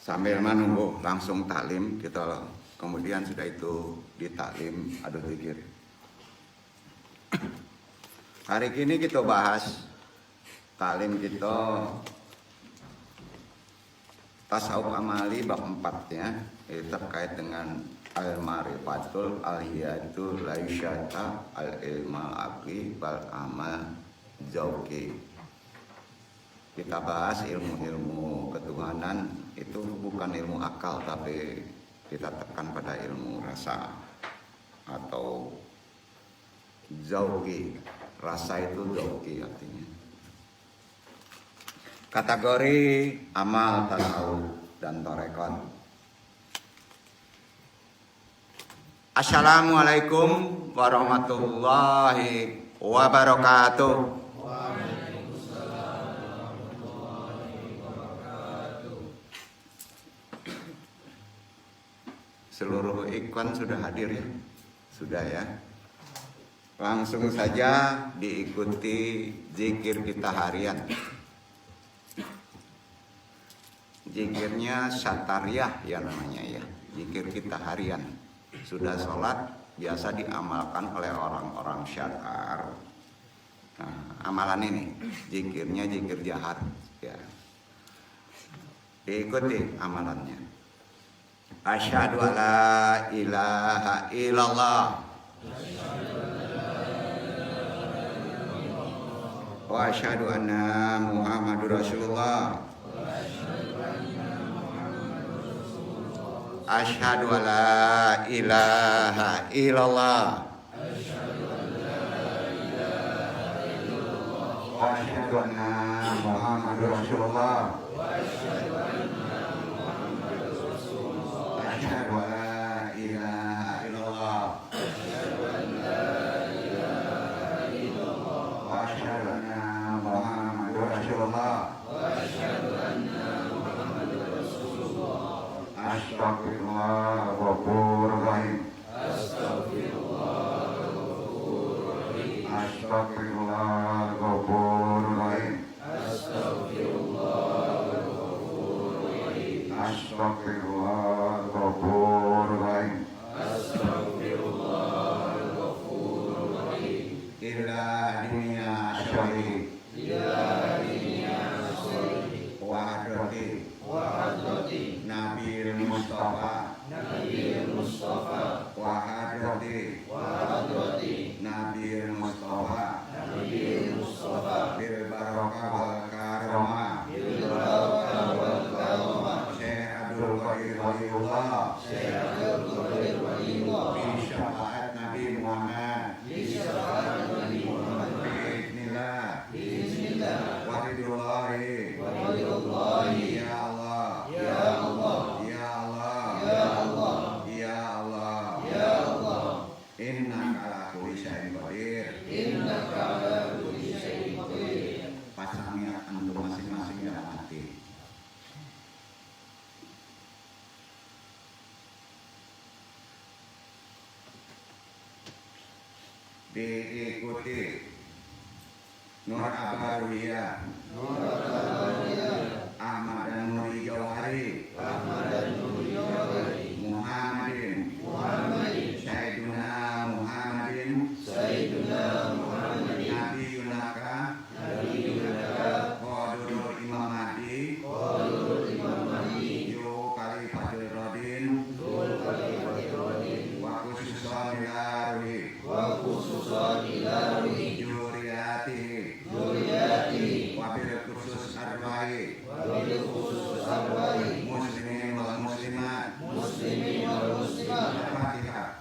Sambil menunggu langsung taklim kita, kemudian sudah itu ditaklim adu zikir. Hari ini kita bahas taklim kita tasawuf amali bab 4 ya, terkait dengan al-ma'rifatul al-hiyatul laisyata al-ilma aqli wal amal zauqi. Kita bahas ilmu-ilmu ketuhanan itu bukan ilmu akal, tapi kita tekan pada ilmu rasa atau zauqi. Rasa itu zauqi artinya. Kategori amal tasawuf dan tarekat. Assalamualaikum warahmatullahi wabarakatuh. Seluruh ikhwan sudah hadir ya? Sudah ya? Langsung saja diikuti zikir kita harian. Zikirnya satariyah ya namanya ya. Zikir kita harian. Sudah sholat biasa diamalkan oleh orang-orang syakar. Nah, amalan ini zikirnya zikir jahar ya. Diikuti amalannya. Asyhadu alla ilaha illallah wa asyhadu anna Muhammadur Rasulullah. Asyhadu alla ilaha illallah wa asyhadu anna Muhammadur Rasulullah. Asyhadu alla ilaha illallah wa asyhadu anna Muhammadur Rasulullah. Astagfirullah ghafurur rahim. Astagfirullah ghafurur rahim. Astagfirullah ghafurur rahim. Ila dunia syarih wahadrati Nabi Mustafa wahadrati Nabi Mustafa bil barakah wal karamah Syekh Abdul Qadir Waliullah bi syafaat Nabi Muhammad Bismillah Wahidullahi Ya Allah Ya Allah Ya Allah Ya Allah Ya Allah Ya Allah Innaka ala kulli syai'in qadir. Innaka ala kulli syai'in qadir. Pasang niat antum masing-masing dalam hati. Diikuti Nur Abariyah, Ahmad dan Nuri Jauhari, Muhammadin, Sayyiduna Muhammadin, Nabi Yunaka, Qadurul Imam Mahdi, Yu Khalifatul Radin, wa khususan ila ruhi, Juriyati, wabil khusus arwahi, muslimin wal muslimat, Al-Fatihah.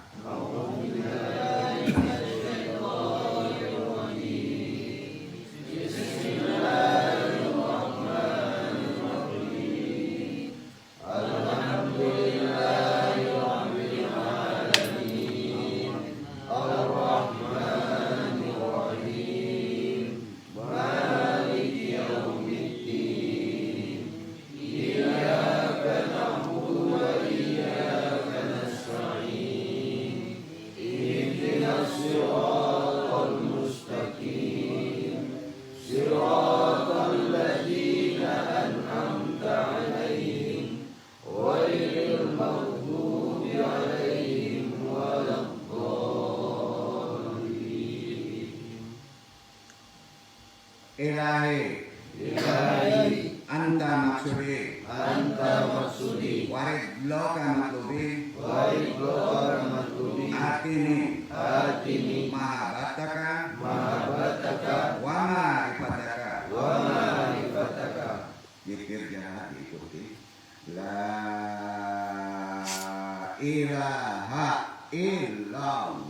Maliki yaumiddin. Iyyaka Ilahi anta maksudi warid loka matlubi atini mahabbataka wa ma'rifataka zikir jangan diikuti. La ilaha illallah.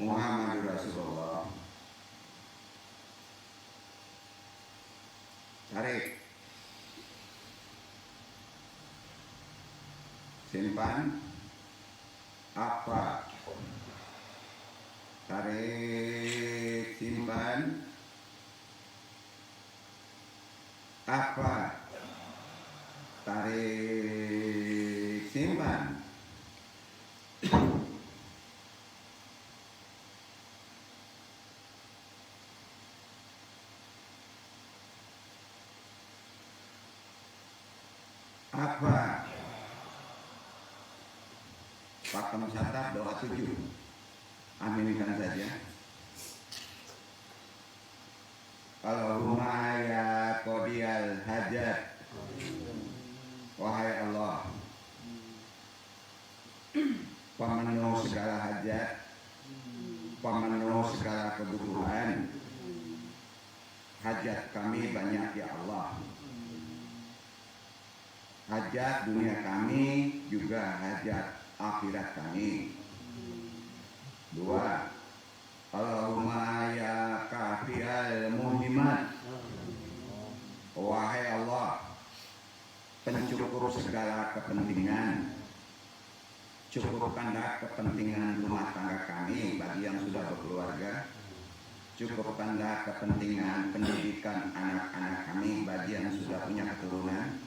Muhammadur Rasulullah. Tarik. Simpan. Apa? Tarik, simpan. Apa? Tarik, simpan. Apa? Pakem catat doa 7. Aminkan saja. Allahumma ya qadiyal hajat. Wahai Allah, pemenuh segala hajat, pemenuh segala kebutuhan. Hajat kami banyak ya Allah. Hajat dunia kami juga hajat akhirat kami. 2. Allahumma ya kafiyal muhimat. Wahai Allah, pencukup segala kepentingan, cukupkanlah kepentingan rumah tangga kami bagi yang sudah berkeluarga. Cukupkanlah kepentingan pendidikan anak-anak kami bagi yang sudah punya keturunan.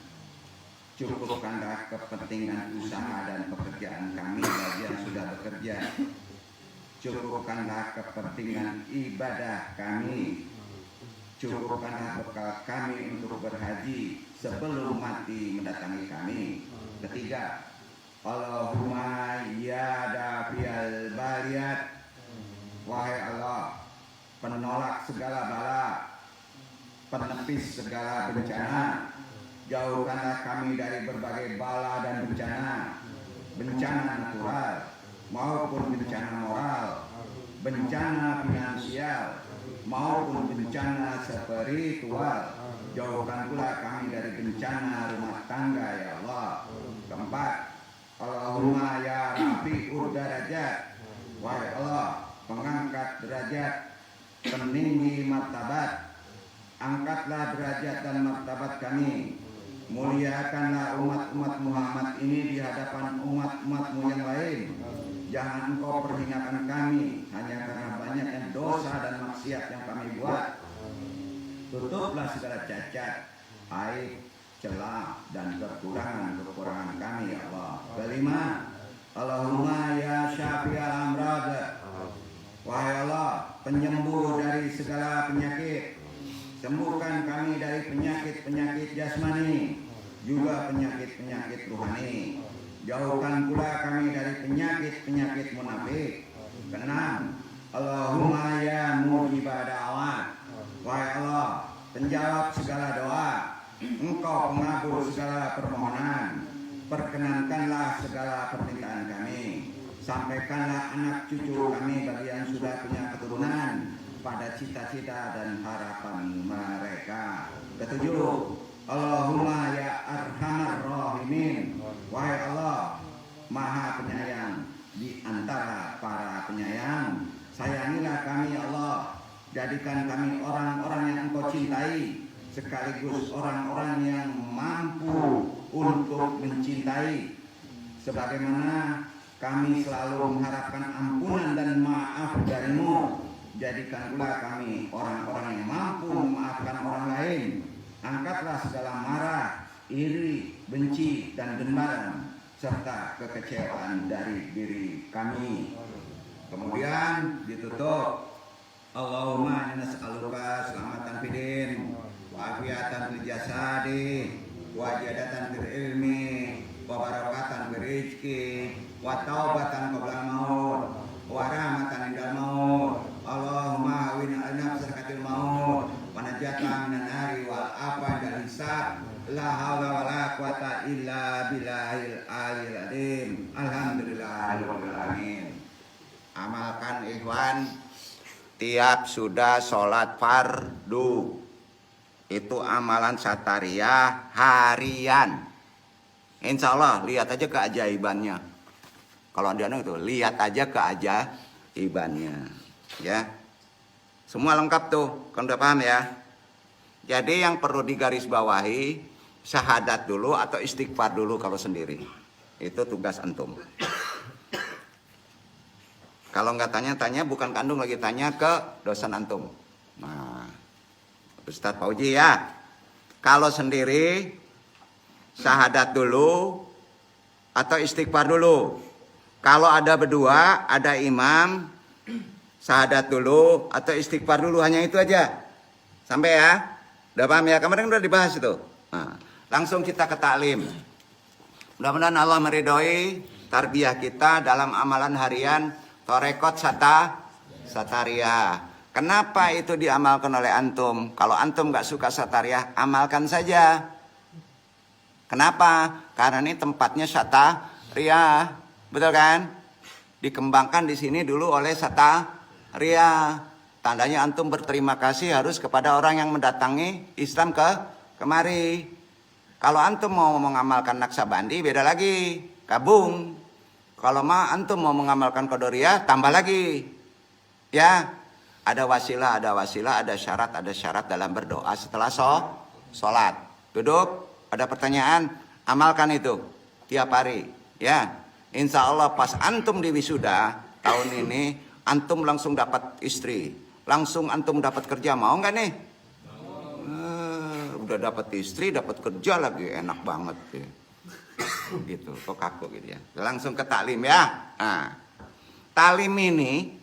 Cukupkanlah kepentingan usaha dan pekerjaan kami bagi yang sudah bekerja. Cukupkanlah kepentingan ibadah kami. Cukupkanlah bekal kami untuk berhaji sebelum mati mendatangi kami. 3. Allahumma ya dafiyal baliyat. Wahai Allah, penolak segala bala, penepis segala bencana, jauhkanlah kami dari berbagai bala dan bencana, bencana natural maupun bencana moral, bencana finansial maupun bencana spiritual. Jauhkan pula kami dari bencana rumah tangga ya Allah. 4. Allahumma ya rafi'ud darajat. Wahai Allah, pengangkat derajat, peninggi martabat, angkatlah derajat dan martabat kami. Muliakanlah umat-umat Muhammad ini di hadapan umat-umatmu yang lain. Jangan engkau perhinakan kami hanya karena banyaknya dosa dan maksiat yang kami buat. Tutuplah segala cacat, aib, celah dan kekurangan kami ya Allah. 5. Allahumma ya syafi'al amrad. Wahai Allah, penyembuh dari segala penyakit, sembuhkan kami dari penyakit-penyakit jasmani, juga penyakit-penyakit rohani. Jauhkan pula kami dari penyakit-penyakit munafik. 6. Allahumma ya mujibah da'wat. Wahai Allah, penjawab segala doa, Engkau pengabul segala permohonan. Perkenankanlah segala permintaan kami. Sampaikanlah anak cucu kami bagi yang sudah punya keturunan pada cita-cita dan harapan mereka. 7. Allahumma ya arhamar rahimin. Wahai Allah, Maha Penyayang di antara para penyayang, sayangilah kami ya Allah. Jadikan kami orang-orang yang Engkau cintai, sekaligus orang-orang yang mampu untuk mencintai. Sebagaimana kami selalu mengharapkan ampunan dan maaf dari-Mu, jadikan pula kami orang-orang yang mampu memaafkan orang lain. Angkatlah segala marah, iri, benci, dan dendam serta kekecewaan dari diri kami. Kemudian ditutup, Allahumma inna nas'aluka selamatan fidin, wa afiatan fil jasadi, wa jadatan fil ilmi, wa barakatan fil rizki, wa taubatan qabla maut, wa rahmatan indal maut. Allahumma awina nafsakatil maut, wa najatan minan nari wal afa dan hisab. La haula wala quwata illa billahil aliyil azim. Alhamdulillahirabbil alamin. Amalkan ikhwan, tiap sudah sholat fardu itu amalan satariyah harian. Insya Allah lihat aja keajaibannya. Kalau dia itu lihat aja IBAN-nya. Ya. Semua lengkap tuh, kan udah paham ya? Jadi yang perlu digarisbawahi syahadat dulu atau istighfar dulu kalau sendiri. Itu tugas antum. Kalau nggak tanya-tanya bukan kandung lagi, tanya ke dosen antum. Nah, Ustadz Fauji ya. Kalau sendiri syahadat dulu atau istighfar dulu. Kalau ada berdua, ada imam, syahadat dulu atau istighfar dulu, hanya itu aja. Sampai ya? Udah paham ya? Kemarin udah dibahas itu. Nah, langsung kita ke taklim. Mudah-mudahan Allah meridhoi tarbiyah kita dalam amalan harian Torekot Sataria. Kenapa itu diamalkan oleh antum? Kalau antum gak suka Sataria, amalkan saja. Kenapa? Karena ini tempatnya Sataria, betul kan? Dikembangkan di sini dulu oleh Sataria. Tandanya antum berterima kasih harus kepada orang yang mendatangi Islam kemari. Kalau antum mau mengamalkan Naksabandi, beda lagi, gabung. Kalau antum mau mengamalkan Qadariyah, tambah lagi. Ya, ada wasilah, ada syarat dalam berdoa setelah sholat. Duduk, ada pertanyaan, amalkan itu tiap hari. Ya, insya Allah pas antum di wisuda tahun ini, antum langsung dapat istri, langsung antum dapat kerja, mau nggak nih? Udah dapat istri, dapat kerja lagi, enak banget ya. Gitu, kok kaku gitu ya. Langsung ke taklim ya. Nah, taklim ini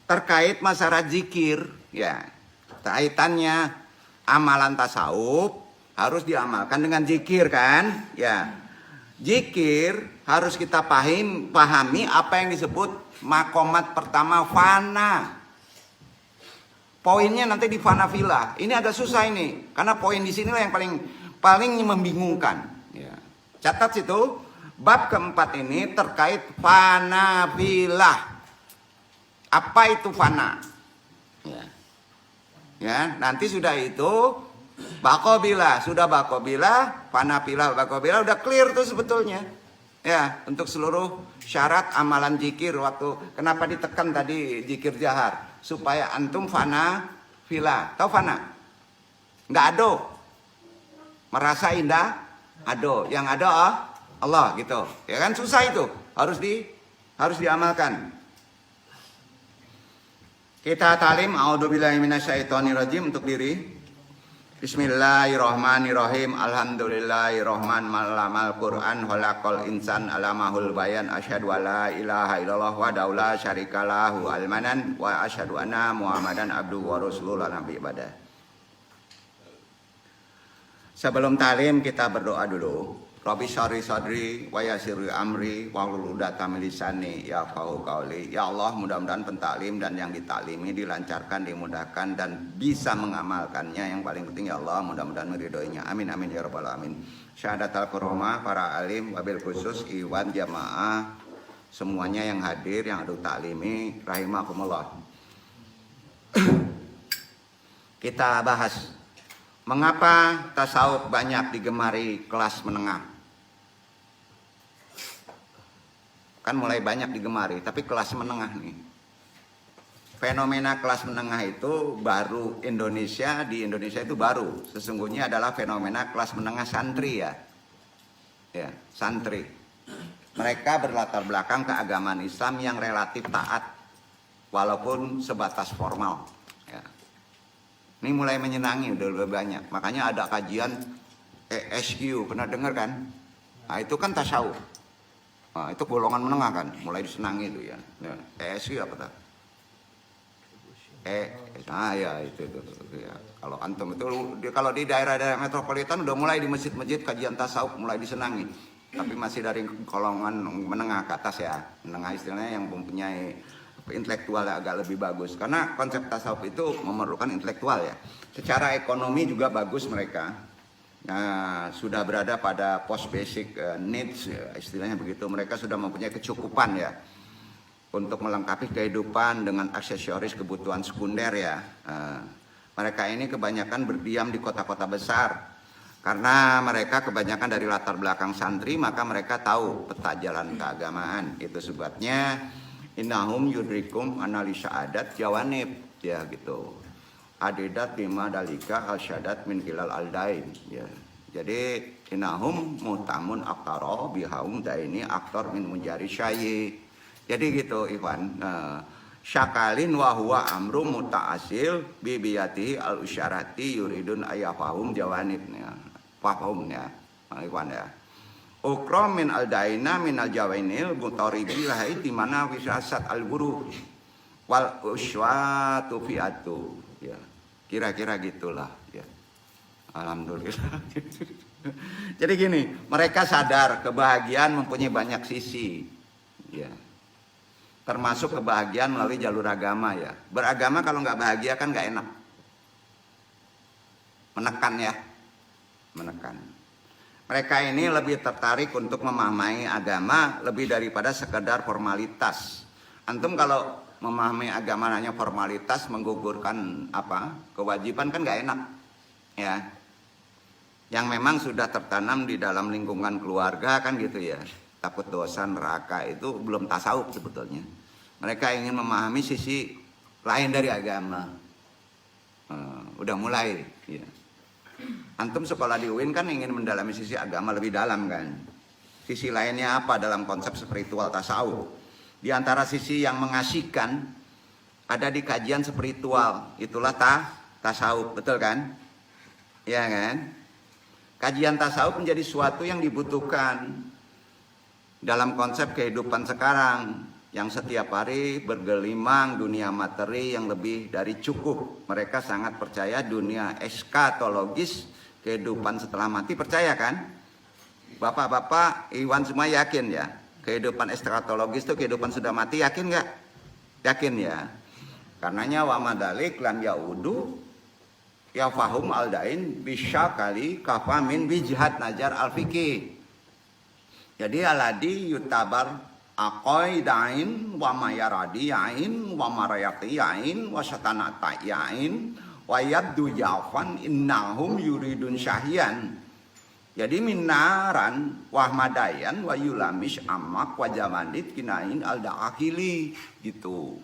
terkait masalah zikir ya. Kaitannya amalan tasawuf harus diamalkan dengan zikir kan? Ya. Zikir harus kita pahami apa yang disebut makomat pertama fana. Poinnya nanti di fana filah. Ini agak susah ini, karena poin di sinilah yang paling membingungkan. Ya. Catat situ, bab keempat ini terkait fana filah. Apa itu fana? Ya. Ya, nanti sudah itu bakobilah, fana filah, bakobilah udah clear tuh sebetulnya. Ya, untuk seluruh syarat amalan zikir waktu kenapa ditekan tadi zikir jahar supaya antum fana filah. Tahu fana? Nggak ado. Merasa indah ado. Yang ada Allah gitu. Ya kan susah itu. Harus diamalkan. Kita talim a'udzubillahi minasyaitonirrajim untuk diri. Bismillahirrahmanirrahim. Alhamdulillahirrahman malamal Quran khalaqal insan alamahul bayan asyhadu alla ilaha illallah wa la syarikalahu almanan wa asyhadu anna Muhammadan abduhu wa rasuluhu nabi ibadah. Sebelum talim kita berdoa dulu. Rabbi syari sadri wa yassir amri wahlul 'uqdatam min lisani yafqahu qauli. Ya Allah, mudah-mudahan pentaklim dan yang ditaklimi dilancarkan, dimudahkan dan bisa mengamalkannya. Yang paling penting ya Allah, mudah-mudahan meridhoinya. Amin amin ya rabbal alamin. Syahadatul kurama para alim wabil khusus iwan jamaah semuanya yang hadir yang ada taklimi rahimakumullah. Kita bahas mengapa tasawuf banyak digemari kelas menengah. Kan mulai banyak digemari, tapi kelas menengah nih. Fenomena kelas menengah itu baru di Indonesia itu baru. Sesungguhnya adalah fenomena kelas menengah santri ya. Ya, santri. Mereka berlatar belakang keagamaan Islam yang relatif taat walaupun sebatas formal. Ya. Ini mulai menyenangi, udah lebih banyak. Makanya ada kajian ESQ, pernah dengar kan? Nah itu kan tasawuf. Nah, itu golongan menengah kan, mulai disenangi itu ya. ESQ apa tak? Ya itu ya. Kalau antum itu, kalau di daerah-daerah metropolitan udah mulai di masjid-masjid kajian tasawuf mulai disenangi. Tapi masih dari golongan menengah ke atas ya. Menengah istilahnya yang mempunyai intelektual agak lebih bagus, karena konsep tasawuf itu memerlukan intelektual ya. Secara ekonomi juga bagus mereka. Nah, sudah berada pada post basic needs ya, istilahnya begitu. Mereka sudah mempunyai kecukupan ya untuk melengkapi kehidupan dengan aksesoris kebutuhan sekunder ya. Mereka ini kebanyakan berdiam di kota-kota besar karena mereka kebanyakan dari latar belakang santri, maka mereka tahu peta jalan keagamaan. Itu sebabnya innahum yudrikum analisa adat jawanib ya gitu. Adidat bima dalika al syadat min hilal al dain ya. Jadi innahum mutamun aktaro bihaum daini aktor min munjari syai. Jadi gitu Ikhwan. Syakalin wa huwa amru muta'asil bibiyati al usyarati yuridun ayafahum jawanib ya. Pahum ya. Ikhwan ya. Ukra min al daina min al jawainil mutaribi lahai di mana wisasat al buruh wal uswatu fiatu ya. Kira-kira gitulah ya. Alhamdulillah. Jadi gini, mereka sadar kebahagiaan mempunyai banyak sisi ya. Termasuk kebahagiaan melalui jalur agama ya. Beragama kalau nggak bahagia kan nggak enak. Menekan ya. Menekan. Mereka ini lebih tertarik untuk memahami agama lebih daripada sekedar formalitas. Antum kalau memahami agama hanya formalitas, menggugurkan kewajiban kan nggak enak ya. Yang memang sudah tertanam di dalam lingkungan keluarga kan gitu ya, takut dosa neraka itu belum tasawuf sebetulnya. Mereka ingin memahami sisi lain dari agama. Udah mulai ya. Antum sekolah di UIN kan ingin mendalami sisi agama lebih dalam kan. Sisi lainnya apa dalam konsep spiritual tasawuf? Di antara sisi yang mengasihkan ada di kajian spiritual, itulah tasawuf, betul kan? Ya kan? Kajian tasawuf menjadi suatu yang dibutuhkan dalam konsep kehidupan sekarang yang setiap hari bergelimang dunia materi yang lebih dari cukup. Mereka sangat percaya dunia eskatologis, kehidupan setelah mati, percaya kan? Bapak-bapak, Iwan semua yakin ya? Kehidupan eskatologis itu kehidupan sudah mati, yakin nggak? Yakin ya. Karenanya wa madalik lan yaudu ya fahum al dain bisa kali kafamin bijhat najar al fikih. Jadi aladi yutabar aqaidain wa mayaradiyain wa marayaqiyain wa satanatayain wa yabdu jafan innahum yuridun syahyan. Jadi minaran wahmadayan wa yulamis amak wa jamanit kinain al da'akili gitu.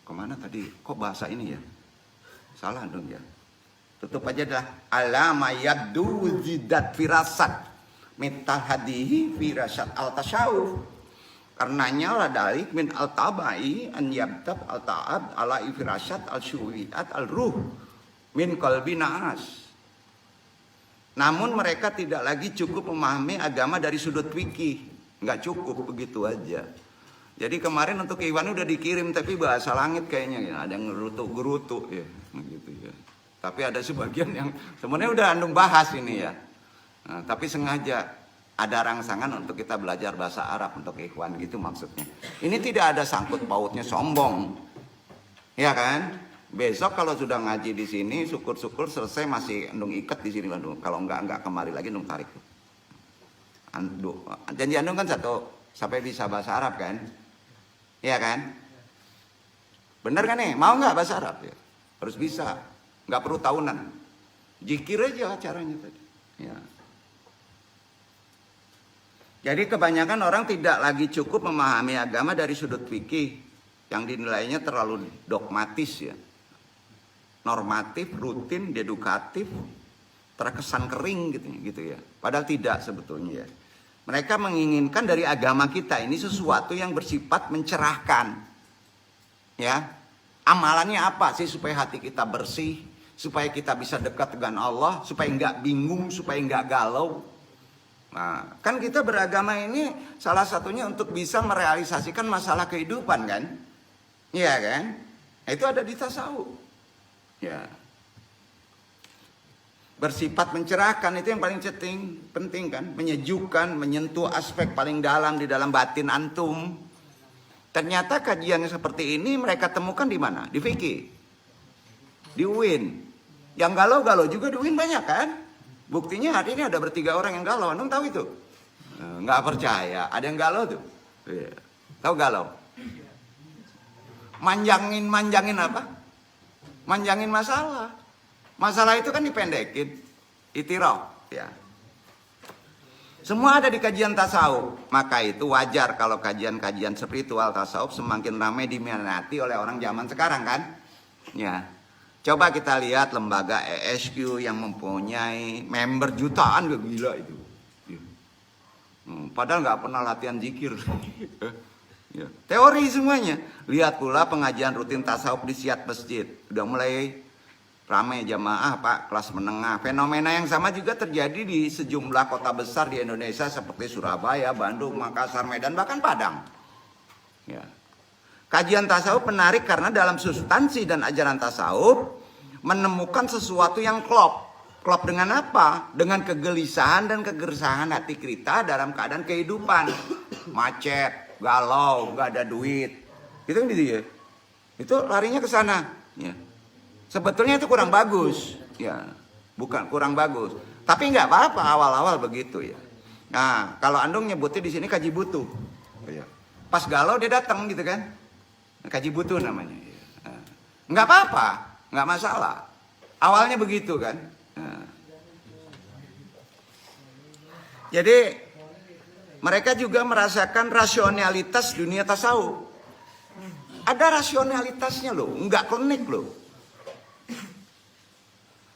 Kemana tadi? Kok bahasa ini ya? Salah dong ya. Tutup aja dah. Alama yabdu zidat firasat mital hadihi firasat al tasawuf. Karenanya lah dalik min al tabai an yabtab al ta'ab ala firasat al syuwiat al ruh min qalbi naas. Namun mereka tidak lagi cukup memahami agama dari sudut fikih, nggak cukup begitu aja. Jadi kemarin untuk Iwan udah dikirim tapi bahasa langit kayaknya ya, ada yang gerutu ya, gitu ya. Tapi ada sebagian yang sebenarnya udah andung bahas ini ya. Nah, tapi sengaja ada rangsangan untuk kita belajar bahasa Arab untuk Ikhwan gitu maksudnya. Ini tidak ada sangkut pautnya sombong, ya kan? Besok kalau sudah ngaji di sini, syukur-syukur selesai masih andung ikat di sini Andung. Kalau enggak kemari lagi andung tarik. Janji andung kan satu, sampai bisa bahasa Arab kan? Iya kan? Bener kan nih? Mau nggak bahasa Arab ya? Harus bisa, nggak perlu tahunan. Zikir aja caranya tadi. Ya. Jadi kebanyakan orang tidak lagi cukup memahami agama dari sudut fikih yang dinilainya terlalu dogmatis ya. Normatif, rutin, dedukatif, terkesan kering gitu ya. Padahal tidak sebetulnya ya. Mereka menginginkan dari agama kita ini sesuatu yang bersifat mencerahkan. Ya. Amalannya apa sih supaya hati kita bersih, supaya kita bisa dekat dengan Allah, supaya enggak bingung, supaya enggak galau. Nah, kan kita beragama ini salah satunya untuk bisa merealisasikan masalah kehidupan kan? Iya kan? Itu ada di tasawuf. Ya. Bersifat mencerahkan itu yang paling penting kan, menyejukkan, menyentuh aspek paling dalam di dalam batin antum. Ternyata kajian seperti ini mereka temukan di mana? Di fikih. Di UIN. Yang galau-galau juga di UIN banyak kan? Buktinya hari ini ada bertiga orang yang galau. Antum tahu itu? Nggak percaya, ada yang galau tuh. Tahu galau? Manjangin apa? Manjangin masalah. Masalah itu kan dipendekin. Itiraf ya. Semua ada di kajian tasawuf. Maka itu wajar kalau kajian-kajian spiritual tasawuf semakin ramai diminati oleh orang zaman sekarang kan. Ya. Coba kita lihat lembaga ESQ yang mempunyai member jutaan, gila itu. Padahal nggak pernah latihan zikir. Ya. Teori semuanya. Lihat pula pengajian rutin tasawuf di siat masjid. Udah mulai ramai jamaah Pak, kelas menengah. Fenomena yang sama juga terjadi di sejumlah kota besar di Indonesia seperti Surabaya, Bandung, Makassar, Medan, bahkan Padang. Ya. Kajian tasawuf menarik karena dalam substansi dan ajaran tasawuf menemukan sesuatu yang klop. Klop dengan apa? Dengan kegelisahan dan kegersaan hati kita dalam keadaan kehidupan. Macet, galau, gak ada duit. Gitu kan gitu ya. Itu larinya ke sana. Ya. Sebetulnya itu kurang bagus, ya, bukan kurang bagus. Tapi nggak apa-apa awal-awal begitu ya. Nah, kalau Andung nyebutnya di sini kaji butuh, ya. Pas galau dia datang gitu kan, kaji butuh namanya. Nah, nggak apa-apa, nggak masalah. Awalnya begitu kan. Nah. Jadi mereka juga merasakan rasionalitas dunia tasawuf. Ada rasionalitasnya loh, nggak klinik loh.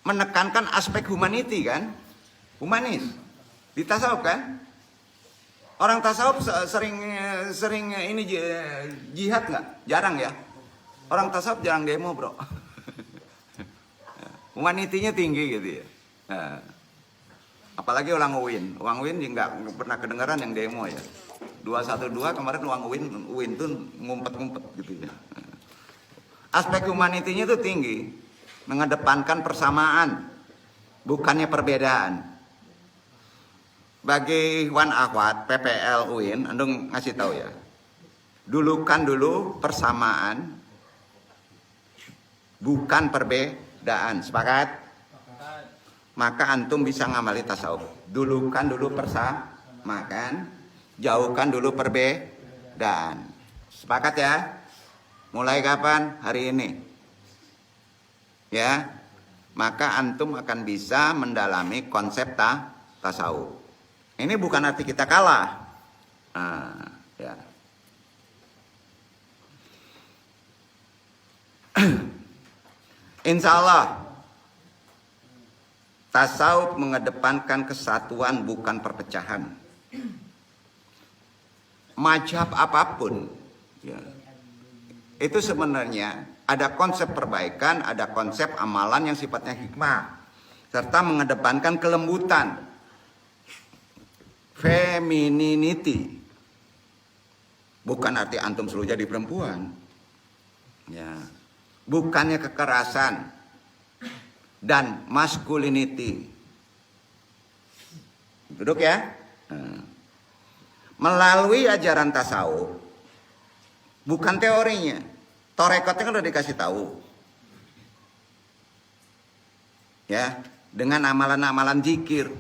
Menekankan aspek humanity kan, humanis di tasawuf kan. Orang tasawuf sering ini jihad nggak? Jarang ya. Orang tasawuf jarang demo bro. Humanity-nya tinggi gitu ya. Nah, apalagi orang UIN nggak pernah kedengaran yang demo ya. 212 kemarin UIN tuh ngumpet-ngumpet gitu ya. Aspek humanity-nya tuh tinggi. Mengedepankan persamaan, bukannya perbedaan. Bagi Wan Ahwat, PPL UIN, Andung ngasih tahu ya. Dulukan dulu persamaan, bukan perbedaan. Sepakat? Maka antum bisa ngamali tasawuf. Dulukan dulu persamaan, jauhkan dulu perbedaan. Sepakat ya? Mulai kapan? Hari ini. Ya, maka antum akan bisa mendalami konsep tasawuf. Ini bukan arti kita kalah. Nah, ya. Insya Allah tasawuf mengedepankan kesatuan bukan perpecahan. Mazhab apapun, ya, itu sebenarnya ada konsep perbaikan, ada konsep amalan yang sifatnya hikmah, serta mengedepankan kelembutan, femininity. Bukan arti antum selalu jadi perempuan, ya. Bukannya kekerasan dan masculinity. Duduk ya. Melalui ajaran tasawuf, bukan teorinya. Torekotnya kan udah dikasih tahu, ya, dengan amalan-amalan zikir,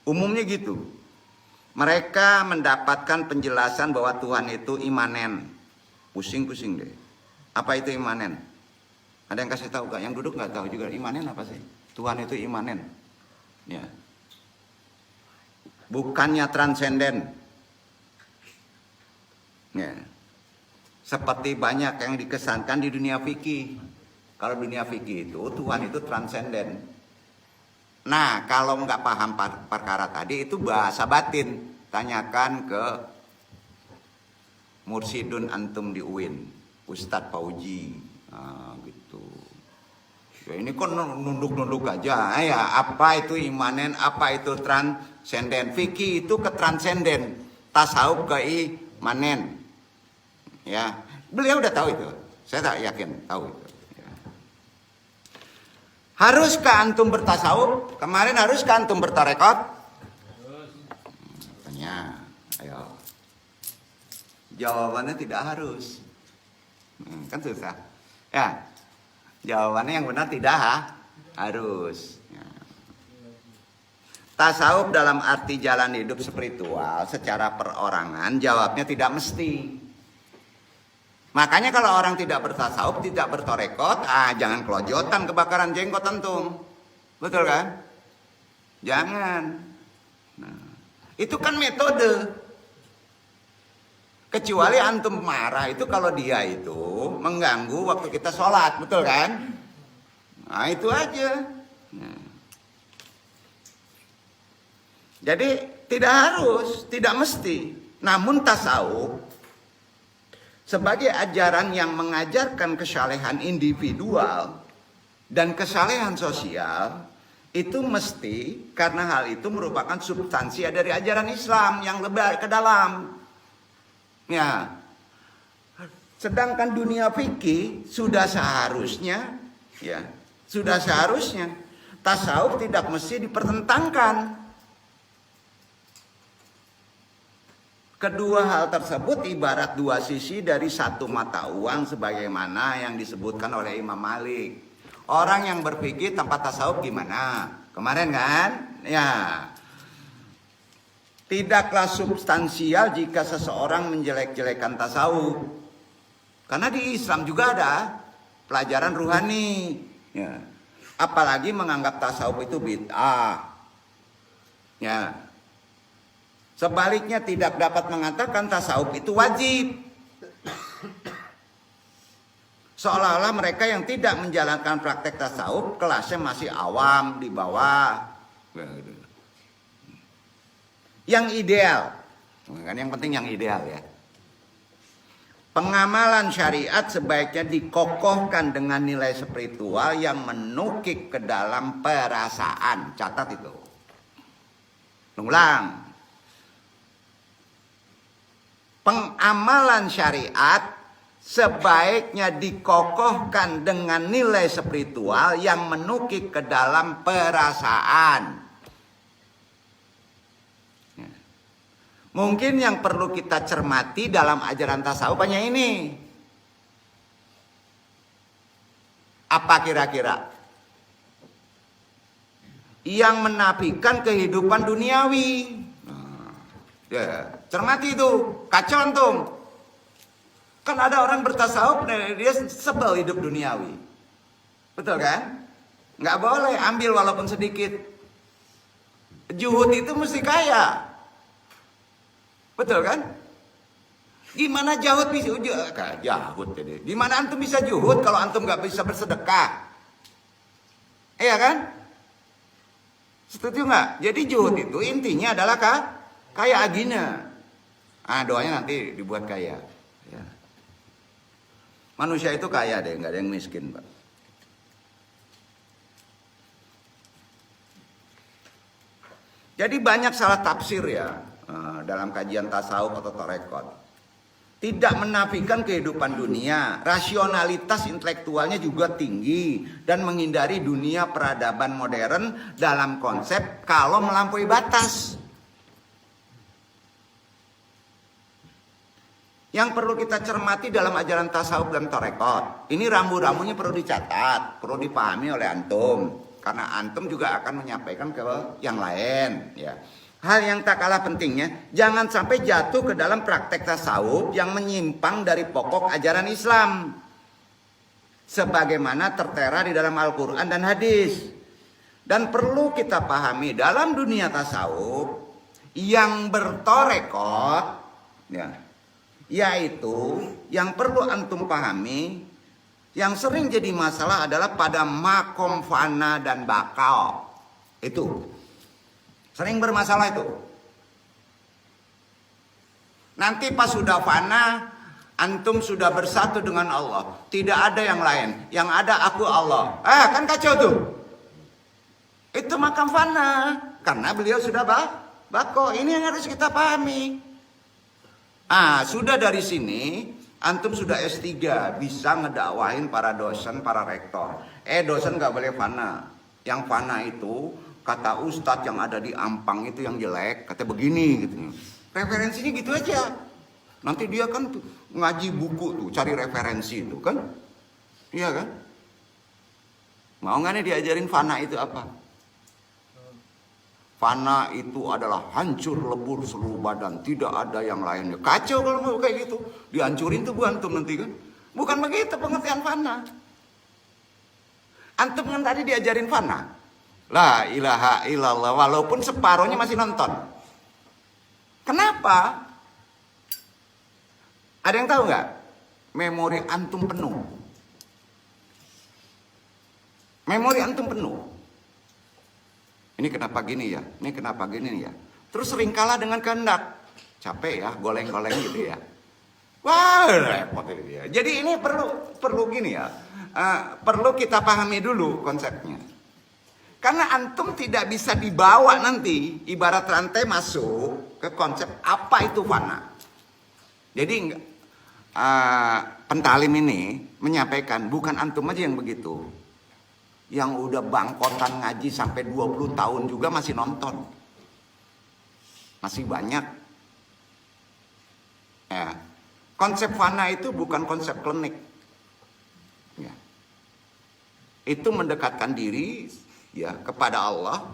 umumnya gitu. Mereka mendapatkan penjelasan bahwa Tuhan itu imanen. Pusing-pusing deh. Apa itu imanen? Ada yang kasih tahu gak? Yang duduk nggak tahu juga imanen apa sih? Tuhan itu imanen, ya. Bukannya transenden, ya. Seperti banyak yang dikesankan di dunia fikih. Kalau dunia fikih itu Tuhan itu transenden. Nah, kalau nggak paham perkara tadi itu bahasa batin. Tanyakan ke Mursidun antum di UIN, Ustadz Fauji, gitu. Ya ini kok nunduk-nunduk aja. Ya, apa itu imanen, apa itu transenden? Fikih itu ke transenden, tasawuf ke imanen. Ya, beliau udah tahu itu. Saya tak yakin tahu itu. Ya. Haruskah antum bertasawuf? Kemarin haruskah antum bertarekat? Tanya, ayo. Jawabannya tidak harus. Kan susah. Ya, jawabannya yang benar tidak harus. Ya. Tasawuf dalam arti jalan hidup spiritual secara perorangan jawabnya tidak mesti. Makanya kalau orang tidak bertasawuf, tidak bertorekot, jangan kelojotan kebakaran jenggot antum. Betul kan? Jangan. Nah, Itu kan metode. Kecuali antum marah itu kalau dia itu mengganggu waktu kita sholat, betul kan? Nah itu aja. Nah. Jadi tidak harus, tidak mesti. Namun tasawuf sebagai ajaran yang mengajarkan kesalehan individual dan kesalehan sosial, itu mesti karena hal itu merupakan substansi dari ajaran Islam yang lebih ke dalam. Ya. Sedangkan dunia fikih sudah seharusnya tasawuf tidak mesti dipertentangkan. Kedua hal tersebut ibarat dua sisi dari satu mata uang sebagaimana yang disebutkan oleh Imam Malik. Orang yang berpikir tanpa tasawuf gimana? Kemarin kan? Ya. Tidaklah substansial jika seseorang menjelek-jelekan tasawuf. Karena di Islam juga ada pelajaran ruhani. Ya. Apalagi menganggap tasawuf itu bid'ah. Ya. Sebaliknya tidak dapat mengatakan tasawuf itu wajib. Seolah-olah mereka yang tidak menjalankan praktek tasawuf kelasnya masih awam di bawah. Yang ideal, kan yang penting yang ideal ya. Pengamalan syariat sebaiknya dikokohkan dengan nilai spiritual yang menukik ke dalam perasaan. Catat itu. Ulang. Pengamalan syariat sebaiknya dikokohkan dengan nilai spiritual yang menukik ke dalam perasaan. Mungkin yang perlu kita cermati dalam ajaran tasawuf hanya ini. Apa kira-kira? Yang menafikan kehidupan duniawi. Ya, cermati itu, kacau antum. Kan ada orang bertasawuf, dia sebel hidup duniawi. Betul kan? Nggak boleh ambil walaupun sedikit. Juhud itu mesti kaya. Betul kan? Gimana jahud bisa jahud jadi? Gimana antum bisa juhud kalau antum nggak bisa bersedekah? Iya kan? Setuju nggak? Jadi juhud itu intinya adalah kaya agina. Doanya nanti dibuat kaya. Ya. Manusia itu kaya deh, nggak ada yang miskin, Pak. Jadi banyak salah tafsir ya. Dalam kajian tasawuf atau tarekat, tidak menafikan kehidupan dunia, rasionalitas intelektualnya juga tinggi dan menghindari dunia peradaban modern dalam konsep kalau melampaui batas. Yang perlu kita cermati dalam ajaran tasawuf dan tarekat, ini rambu-rambunya perlu dicatat, perlu dipahami oleh antum, karena antum juga akan menyampaikan ke yang lain, ya. Hal yang tak kalah pentingnya, jangan sampai jatuh ke dalam praktek tasawuf yang menyimpang dari pokok ajaran Islam. Sebagaimana tertera di dalam Al-Quran dan hadis. Dan perlu kita pahami dalam dunia tasawuf yang bertorekot, ya, yaitu yang perlu antum pahami, yang sering jadi masalah adalah pada makom fana dan bakal. Itu sering bermasalah itu. Nanti pas sudah fana, antum sudah bersatu dengan Allah. Tidak ada yang lain. Yang ada aku Allah. Kan kacau tuh. Itu makam fana. Karena beliau sudah bako. Ini yang harus kita pahami. Sudah dari sini, antum sudah S3. Bisa ngedakwahin para dosen, para rektor. Dosen gak boleh fana. Yang fana itu kata ustadz yang ada di Ampang itu yang jelek, kata begini gitu. Referensinya gitu aja. Nanti dia kan ngaji buku tuh, cari referensi itu kan. Iya kan? Mau nggak nih diajarin fana itu apa? Fana itu adalah hancur lebur seluruh badan, tidak ada yang lainnya. Kacau kalau mau kayak gitu. Dihancurin tuh antum nanti kan. Bukan begitu pengertian fana. Antum kan tadi diajarin fana. La ilaha illallah, walaupun separohnya masih nonton. Kenapa? Ada yang tahu nggak? Memori antum penuh. Memori antum penuh. Ini kenapa gini ya? Ini kenapa gini ya? Terus sering kalah dengan kehendak. Capek ya, goleng-goleng gitu ya. Wah, repot itu ya. Jadi ini perlu gini ya. Perlu kita pahami dulu konsepnya. Karena antum tidak bisa dibawa nanti ibarat rantai masuk ke konsep apa itu fana. Jadi pentalim ini menyampaikan bukan antum aja yang begitu. Yang udah bangkotan ngaji sampai 20 tahun juga masih nonton. Masih banyak. Ya. Konsep fana itu bukan konsep klinik. Ya. Itu mendekatkan diri ya kepada Allah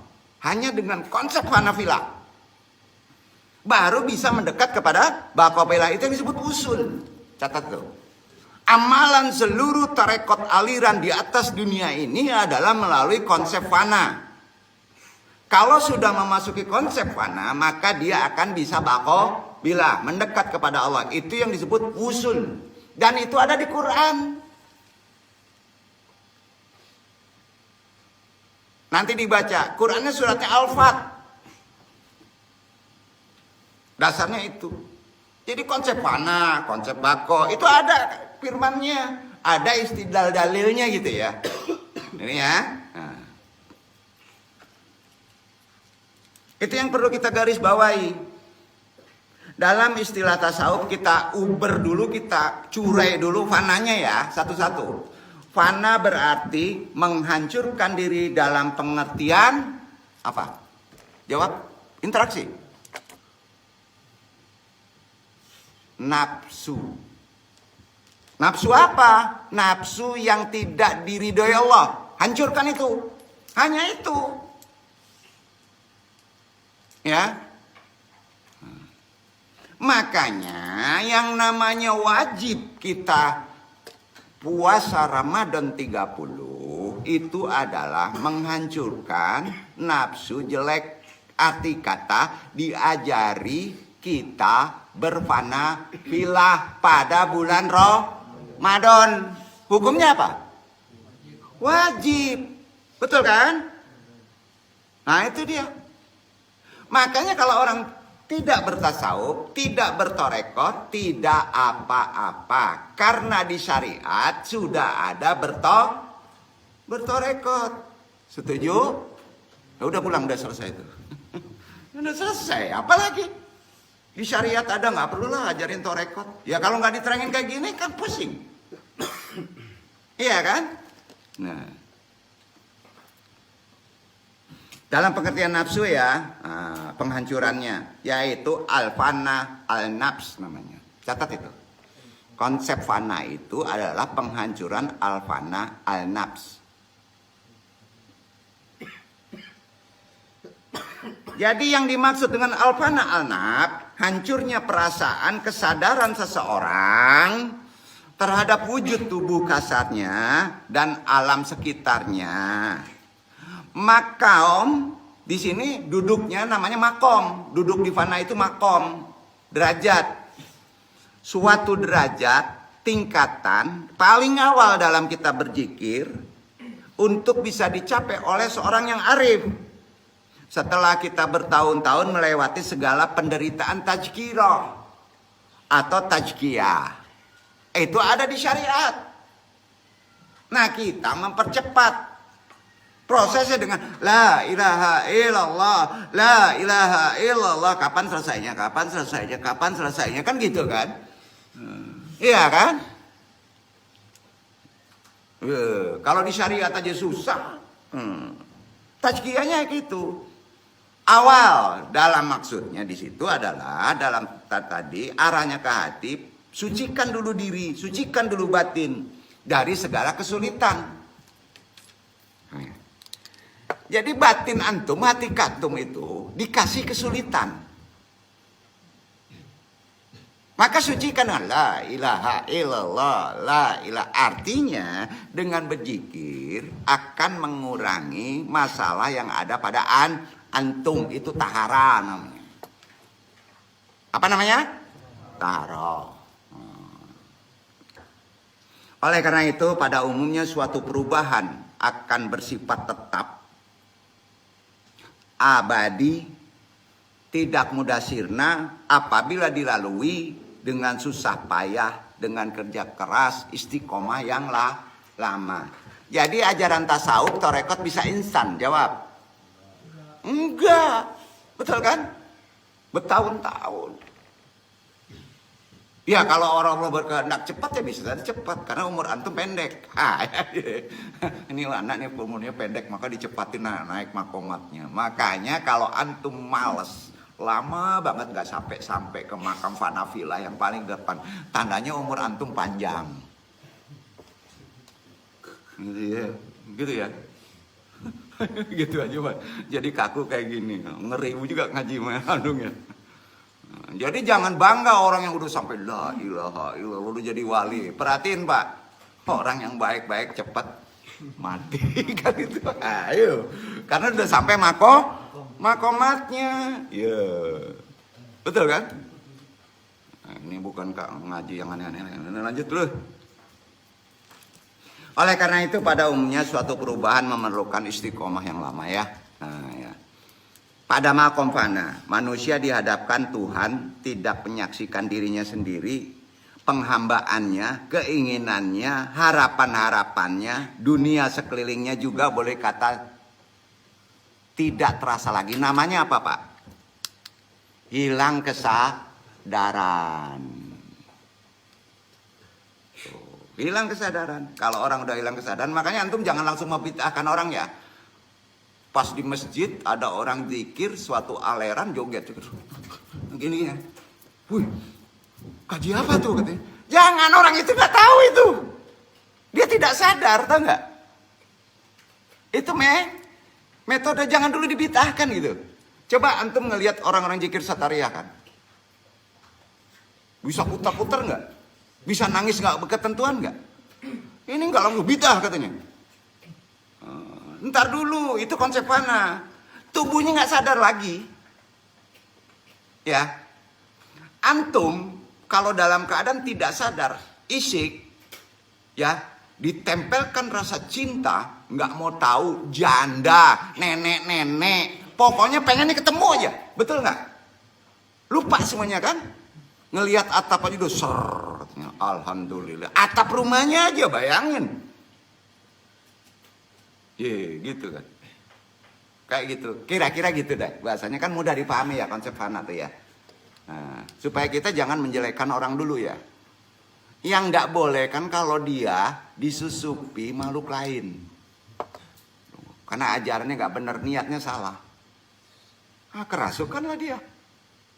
hanya dengan konsep fana filah. Baru bisa mendekat kepada baqabilah, itu yang disebut usul. Catat tuh. Amalan seluruh tarekat aliran di atas dunia ini adalah melalui konsep fana. Kalau sudah memasuki konsep fana, maka dia akan bisa baqabilah, mendekat kepada Allah. Itu yang disebut usul. Dan itu ada di Quran. Nanti dibaca. Qurannya suratnya Al-Fat. Dasarnya itu. Jadi konsep fana, konsep bako, itu ada firmannya. Ada istidlal dalilnya gitu ya. Ini ya. Nah. Itu yang perlu kita garis bawahi. Dalam istilah tasawuf kita uber dulu, kita curai dulu fananya ya, satu-satu. Fana berarti menghancurkan diri dalam pengertian apa? Jawab, interaksi. Nafsu. Nafsu apa? Nafsu yang tidak diridhoi Allah. Hancurkan itu. Hanya itu. Ya. Makanya yang namanya wajib kita puasa Ramadan 30 itu adalah menghancurkan nafsu jelek. Arti kata diajari kita berfana filah pada bulan Ramadan. Hukumnya apa? Wajib. Betul kan? Nah itu dia. Makanya kalau orang tidak bertasawuf, tidak bertorekot, tidak apa-apa. Karena di syariat sudah ada bertorekot. Setuju? Ya udah pulang, udah selesai itu. Udah selesai, apalagi? Di syariat ada, nggak perlulah ajarin torekot. Ya kalau nggak diterangin kayak gini kan pusing. Iya kan? Nah. Dalam pengertian nafsu ya, penghancurannya yaitu al-fana al-nafs namanya. Catat itu. Konsep fana itu adalah penghancuran al-fana al-nafs. Jadi yang dimaksud dengan al-fana al-nafs, hancurnya perasaan, kesadaran seseorang terhadap wujud tubuh kasarnya dan alam sekitarnya. Makom di sini duduknya namanya makom. Duduk di fana itu makom, derajat. Suatu derajat, tingkatan paling awal dalam kita berzikir untuk bisa dicapai oleh seorang yang arif. Setelah kita bertahun-tahun melewati segala penderitaan tajkirah atau tajkiyah. Itu ada di syariat. Nah kita mempercepat prosesnya dengan la ilaha illallah, la ilaha illallah. Kapan selesainya? Kapan selesainya? Kapan selesainya? Kan gitu kan? Iya kan? Kalau di syariat aja susah. Tajkiyahnya gitu. Awal dalam maksudnya di situ adalah dalam tadi arahnya ke hati, sucikan dulu diri, sucikan dulu batin dari segala kesulitan. Jadi batin antum, hati kantum itu dikasih kesulitan. Maka sucikan la ilaha illallah, la ilaha. Artinya dengan berzikir akan mengurangi masalah yang ada pada antum, itu tahara namanya. Apa namanya? Taruh. Oleh karena itu pada umumnya suatu perubahan akan bersifat tetap, abadi, tidak mudah sirna apabila dilalui dengan susah payah, dengan kerja keras, istiqomah yang lama. Jadi ajaran tasawuf torekot bisa instan, jawab. Enggak, betul kan? Bertahun-tahun. Ya kalau orang berkehendak cepat ya bisa cepat karena umur antum pendek. Ini anak nih umurnya pendek maka dicepatin naik makomatnya. Makanya kalau antum males lama banget nggak sampai ke makam Fanafilah yang paling depan, tandanya umur antum panjang. Gitu ya. Gitu aja Pak. Jadi kaku kayak gini, ngeri juga ngaji mengandung ya. Jadi jangan bangga orang yang udah sampai la ilaha illallah udah jadi wali. Perhatiin Pak, orang yang baik-baik cepat mati kan itu. Ayo, karena udah sampai makomatnya. Ya, betul kan? Nah, ini bukan ngaji yang aneh-aneh. Lanjut dulu. Oleh karena itu pada umumnya suatu perubahan memerlukan istiqomah yang lama ya. Nah, ya. Pada makom fana, manusia dihadapkan Tuhan tidak menyaksikan dirinya sendiri, penghambaannya, keinginannya, harapan-harapannya, dunia sekelilingnya juga boleh kata tidak terasa lagi. Namanya apa Pak? Hilang kesadaran. Hilang kesadaran. Kalau orang udah hilang kesadaran, makanya antum jangan langsung membid'ahkan orang ya. Pas di masjid ada orang zikir suatu aleran joget gini ya. Wih, kaji apa tuh katanya? Jangan, orang itu nggak tahu itu. Dia tidak sadar, tahu nggak? Itu metode jangan dulu dibid'ahkan gitu. Coba antum ngelihat orang-orang zikir satariyah kan. Bisa putar-putar nggak? Bisa nangis nggak berketentuan nggak? Ini nggak langsung bid'ah katanya. Ntar dulu, itu konsep fana. Tubuhnya nggak sadar lagi. Ya, antum kalau dalam keadaan tidak sadar, isik, ya, ditempelkan rasa cinta, nggak mau tahu janda, nenek-nenek, pokoknya pengennya ketemu aja, betul nggak? Lupa semuanya kan? Ngelihat atap aja udah ser, alhamdulillah. Atap rumahnya aja bayangin. Gitu kan. Kayak gitu. Kira-kira gitu dah. Bahasanya kan mudah dipahami ya konsep fana tuh ya. Nah, supaya kita jangan menjelekkan orang dulu ya. Yang nggak boleh kan kalau dia disusupi makhluk lain. Karena ajarannya nggak benar, niatnya salah. Kerasukanlah dia.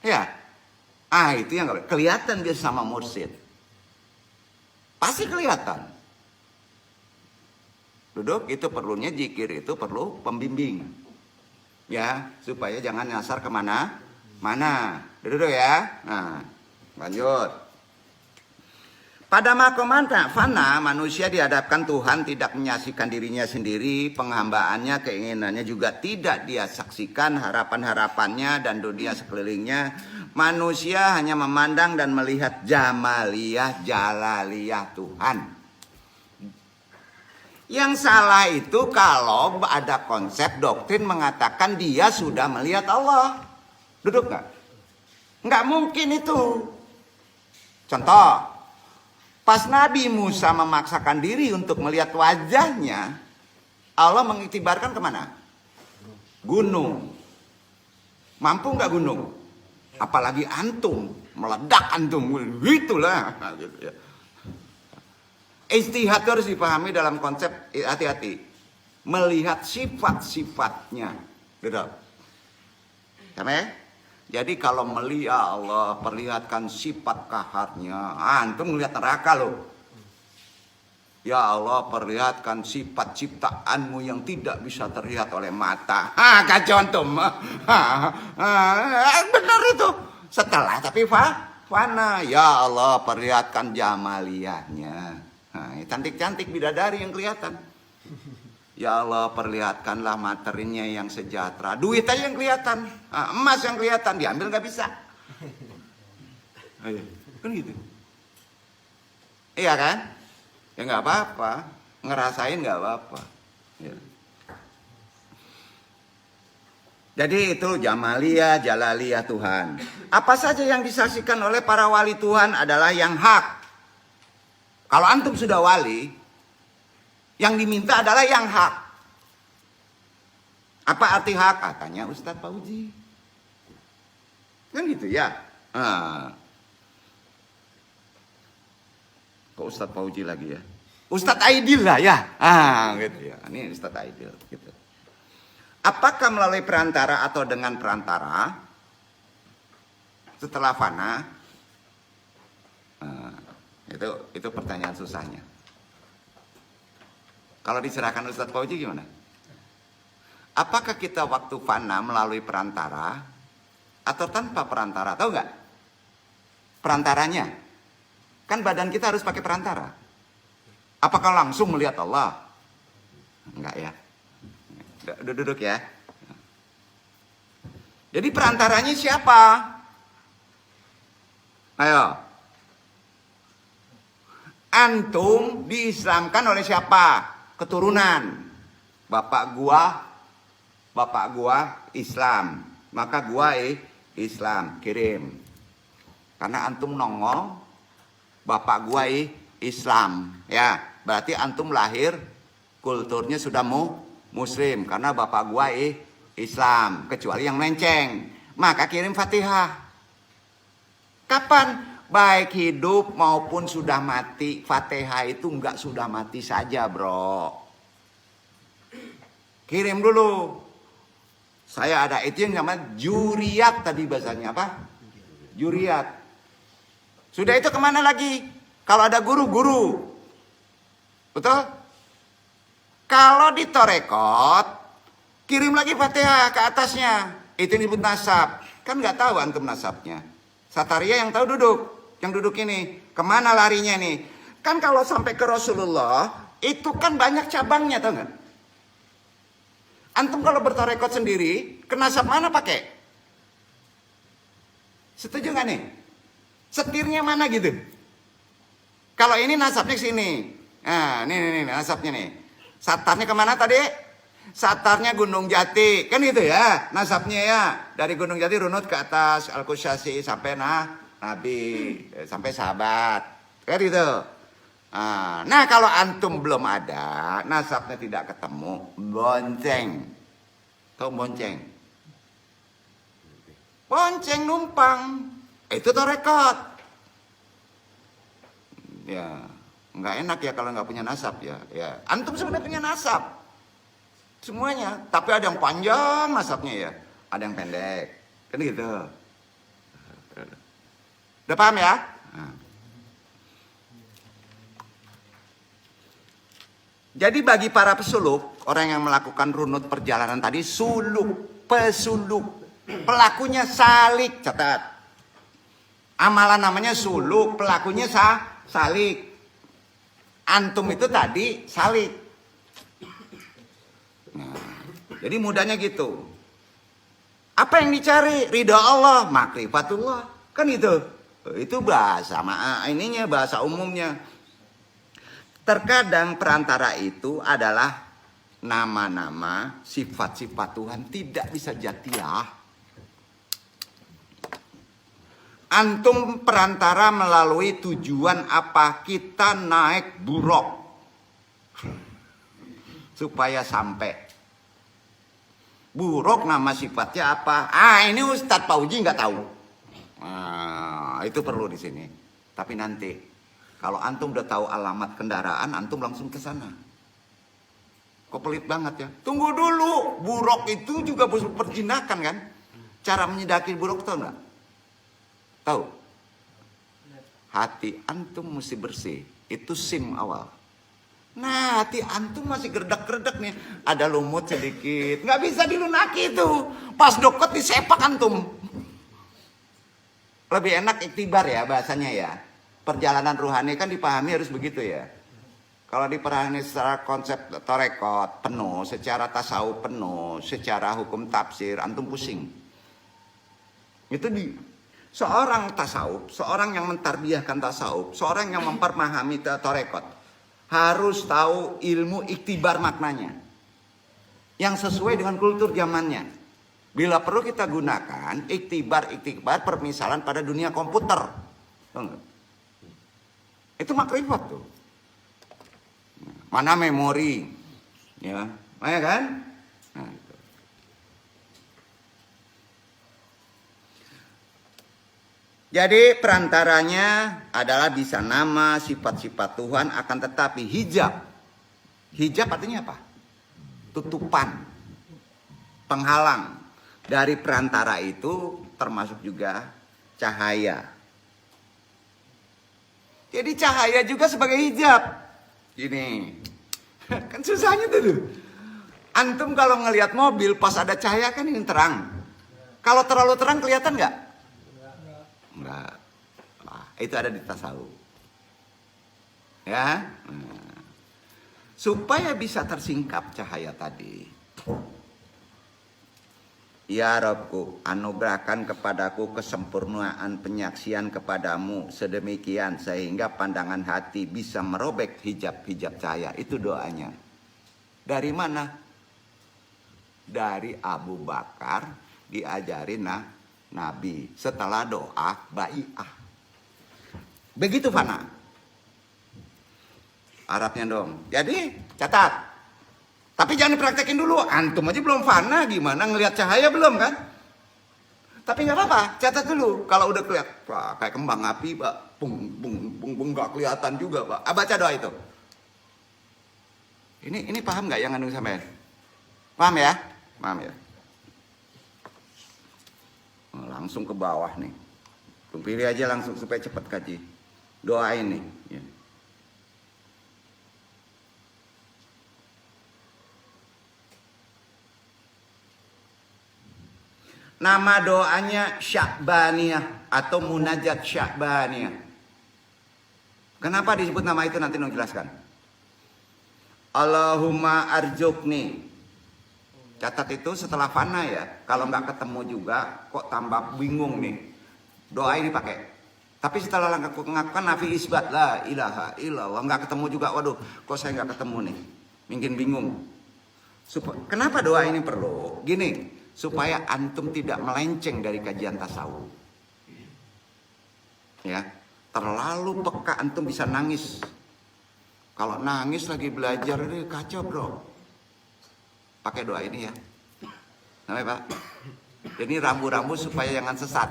Ya. Itu yang nggak boleh. Kelihatan dia sama mursyid. Pasti kelihatan. Duduk itu perlunya zikir, itu perlu pembimbing ya supaya jangan nyasar kemana-mana. Duduk ya. Nah, lanjut. Pada makom fana manusia dihadapkan Tuhan tidak menyaksikan dirinya sendiri, penghambaannya, keinginannya juga tidak dia saksikan, harapan-harapannya dan dunia sekelilingnya. Manusia hanya memandang dan melihat jamaliyah, jalaliyah Tuhan. Yang salah itu kalau ada konsep doktrin mengatakan dia sudah melihat Allah. Duduk nggak? Nggak mungkin itu. Contoh, pas Nabi Musa memaksakan diri untuk melihat wajahnya, Allah mengiktibarkan kemana? Gunung. Mampu nggak gunung? Apalagi antum, meledak antum, gitulah. Ijtihad harus dipahami dalam konsep hati-hati. Melihat sifat-sifatnya. Gitu. Sampai? Jadi kalau melihat Allah, perlihatkan sifat kaharnya. Antum melihat neraka loh. Ya Allah, perlihatkan sifat ciptaanmu yang tidak bisa terlihat oleh mata. Kacau antum. Benar itu. Setelah tapi fana. Ya Allah, perlihatkan jamaliyahnya. Cantik-cantik bidadari yang kelihatan. Ya Allah, perlihatkanlah materinya yang sejahtera. Duit aja yang kelihatan. Emas yang kelihatan, diambil nggak bisa. Ayo. Kan gitu. Iya kan? Ya nggak apa-apa. Ngerasain nggak apa-apa. Ya. Jadi itu Jamaliyah, Jalaliyah Tuhan. Apa saja yang disaksikan oleh para wali Tuhan adalah yang hak. Kalau antum sudah wali, yang diminta adalah yang hak. Apa arti hak? Katanya Ustadz Fauzi. Kan gitu ya. Kok Ustadz Fauzi lagi ya? Ustadz Aidil lah ya. Gitu ya. Ini Ustadz Aidil gitu. Apakah melalui perantara atau dengan perantara? Setelah fana? Itu pertanyaan susahnya. Kalau diserahkan Ustadz Fauzi gimana? Apakah kita waktu fana melalui perantara atau tanpa perantara? Tahu nggak? Perantaranya. Kan badan kita harus pakai perantara. Apakah langsung melihat Allah? Enggak ya. Duduk ya. Jadi perantaranya siapa? Ayo. Antum diislamkan oleh siapa? Keturunan. Bapak gua Islam. Maka gua Islam, kirim. Karena antum nongol, bapak gua Islam. Ya, berarti antum lahir kulturnya sudah Muslim karena bapak gua Islam, kecuali yang menceng, maka kirim Fatihah. Kapan? Baik hidup maupun sudah mati. Fatihah itu enggak sudah mati saja, bro. Kirim dulu. Saya ada itu yang namanya juriyat tadi bahasanya apa? Juriyat. Sudah itu kemana lagi? Kalau ada guru. Betul? Kalau di torekot, kirim lagi Fatihah ke atasnya. Itu disebut nasab. Kan nggak tahu antum nasabnya. Sataria yang tahu duduk. Yang duduk ini. Kemana larinya nih? Kan kalau sampai ke Rasulullah, itu kan banyak cabangnya, tahu nggak? Antum kalau bertorekot sendiri, ke nasab mana pakai? Setuju nggak nih? Setirnya mana gitu? Kalau ini nasabnya ke sini. Nah, ini nasabnya nih. Satarnya kemana tadi? Satarnya Gunung Jati. Kan gitu ya nasabnya ya. Dari Gunung Jati runut ke atas Al-Qusyasi sampai Nabi. Sampai sahabat. Kan gitu. Nah kalau antum belum ada, nasabnya tidak ketemu, bonceng. Tahu bonceng? Bonceng numpang. Itu torekot. Ya. Nggak enak ya kalau nggak punya nasab ya. Antum sebenarnya punya nasab semuanya, tapi ada yang panjang nasabnya ya, ada yang pendek, kan gitu. Udah paham ya? Jadi bagi para pesuluk, orang yang melakukan runut perjalanan tadi, pesuluk, pelakunya salik, catat. Amalan namanya suluk, pelakunya salik. Antum itu tadi salik. Nah, jadi mudahnya gitu. Apa yang dicari? Ridha Allah, makrifatullah. Kan itu. Itu bahasa bahasa umumnya. Terkadang perantara itu adalah nama-nama, sifat-sifat Tuhan tidak bisa jatiah. Antum perantara melalui tujuan apa? Kita naik buruk supaya sampai. Buruk nama sifatnya apa? Ini Ustadz Fauzi nggak tahu. Itu perlu di sini. Tapi nanti kalau antum udah tahu alamat kendaraan, antum langsung ke sana. Kok pelit banget ya? Tunggu dulu. Buruk itu juga perjinakan kan? Cara menyedaki buruk tahu nggak? Tahu? Hati antum mesti bersih. Itu SIM awal. Nah, hati antum masih gerdak-gerdak nih. Ada lumut sedikit. Nggak bisa dilunaki itu. Pas dokot disepak antum. Lebih enak iktibar ya bahasanya ya. Perjalanan ruhani kan dipahami harus begitu ya. Kalau dipahami secara konsep torekot penuh, secara tasawuf penuh, secara hukum tafsir, antum pusing. Itu Seorang tasawuf, seorang yang mentarbiyahkan tasawuf, seorang yang mempermahami tarekat harus tahu ilmu iktibar maknanya yang sesuai dengan kultur zamannya. Bila perlu kita gunakan iktibar permisalan pada dunia komputer. Itu makrifat tuh. Mana memori, ya, kan? Nah, itu. Jadi perantaranya adalah bisa nama, sifat-sifat Tuhan, akan tetapi hijab. Hijab artinya apa? Tutupan, penghalang. Dari perantara itu termasuk juga cahaya. Jadi cahaya juga sebagai hijab. Gini, kan susahnya tuh. Antum kalau ngelihat mobil pas ada cahaya kan ini terang. Kalau terlalu terang kelihatan nggak? Enggak. Nah, itu ada di tasawuf. Ya. Nah. Supaya bisa tersingkap cahaya tadi. Ya Rabbku, anugerahkan kepadaku kesempurnaan penyaksian kepadamu sedemikian sehingga pandangan hati bisa merobek hijab-hijab cahaya. Itu doanya. Dari mana? Dari Abu Bakar diajarin Nabi setelah doa bai'ah. Begitu Fana. Arabnya dong. Jadi catat. Tapi jangan dipraktekin dulu. Antum aja belum fana gimana ngelihat cahaya belum kan? Tapi nggak apa-apa, catat dulu. Kalau udah kelihatan, kayak kembang api, Pak, bung nggak kelihatan juga, Pak. Baca doa itu. Ini paham nggak yang anu sampean? Paham ya? Paham ya? Langsung ke bawah nih. Pilih aja langsung supaya cepat kaji. Doain nih. Ya. Nama doanya Sya'baniyah atau Munajat Sya'baniyah. Kenapa disebut nama itu nanti nong jelaskan. Allahumma arjukni. Catat itu setelah fana ya. Kalau nggak ketemu juga kok tambah bingung nih. Doa ini pakai. Tapi setelah ngakukan nafi isbat la ilaha illallah nggak ketemu juga. Waduh, kok saya nggak ketemu nih. Mungkin bingung. Kenapa doa ini perlu? Gini. Supaya antum tidak melenceng dari kajian tasawuf. Ya, terlalu peka antum bisa nangis. Kalau nangis lagi belajar ini kacau bro. Pakai doa ini ya. Namanya Pak. Ini rambu-rambu supaya jangan sesat.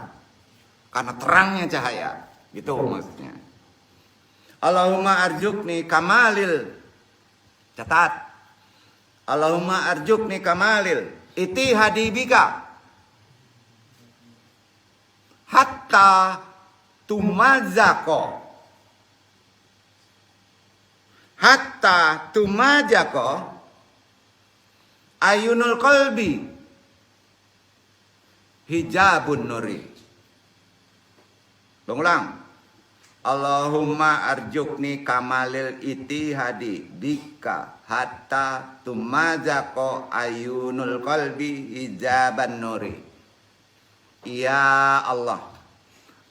Karena terangnya cahaya. Gitu maksudnya. Allahumma arjukni kamalil. Catat. Allahumma arjukni kamalil. Iti hadibika hatta tumazako ayunul qalbi hijabun nuri. Ulang. Allahumma arjukni kamalil itihadi bika hatta tumazako ayunul qalbi hijaban nuri. Ya Allah,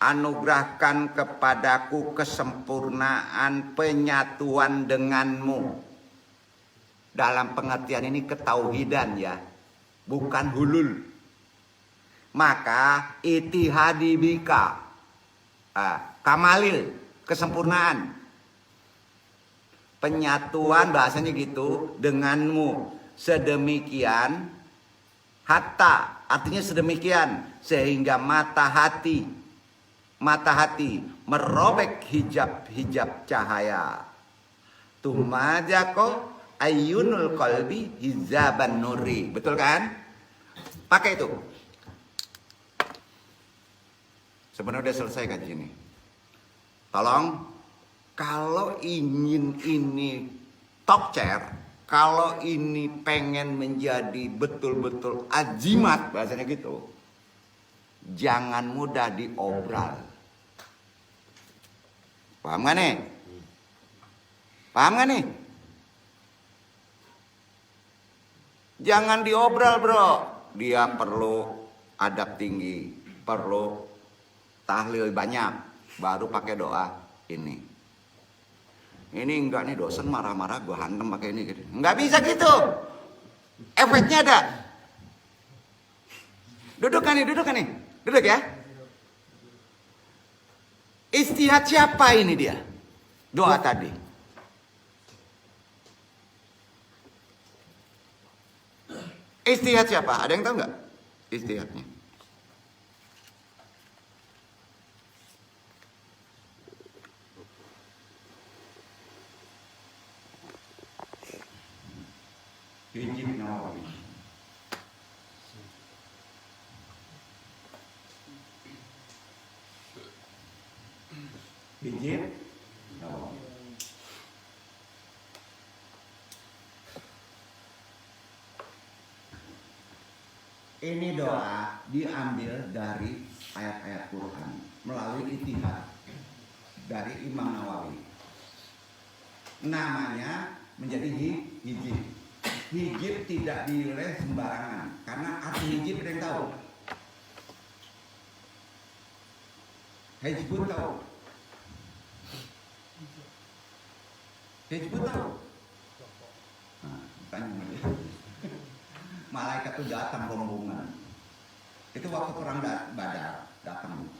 anugerahkan kepadaku kesempurnaan penyatuan denganmu. Dalam pengertian ini ketauhidan ya, bukan hulul. Maka itihadi bika, kamalil, kesempurnaan. Penyatuan bahasanya gitu, denganmu sedemikian, hatta artinya sedemikian, sehingga mata hati merobek hijab cahaya. Tumajako ayunul qalbi hijaban nuri. Betul kan? Pakai itu. Sebenarnya udah selesai kan ini. Tolong, kalau ingin ini top chair, kalau ini pengen menjadi betul-betul ajimat, bahasanya gitu, jangan mudah diobral. Paham gak nih? Paham gak nih? Jangan diobral bro. Dia perlu adab tinggi, perlu tahlil banyak, baru pakai doa ini. Ini enggak nih, dosen marah-marah gue hantem pakai ini gitu. Enggak bisa gitu. Efeknya ada. Duduk kan nih. Duduk ya. Istihad siapa ini dia? Doa tadi. Istihad siapa? Ada yang tahu nggak istihadnya? Hijib Nawawi. Hijib Nawawi. Ini doa diambil dari ayat-ayat Quran melalui ijtihad dari Imam Nawawi. Namanya menjadi hijib. Hijib tidak dinilai sembarangan, karena arti hijib ada yang tahu. Hijbun tahu. Hijbun tahu. Nah, tanya dia. Malaikat itu datang rombongan. Itu waktu perang Badar datang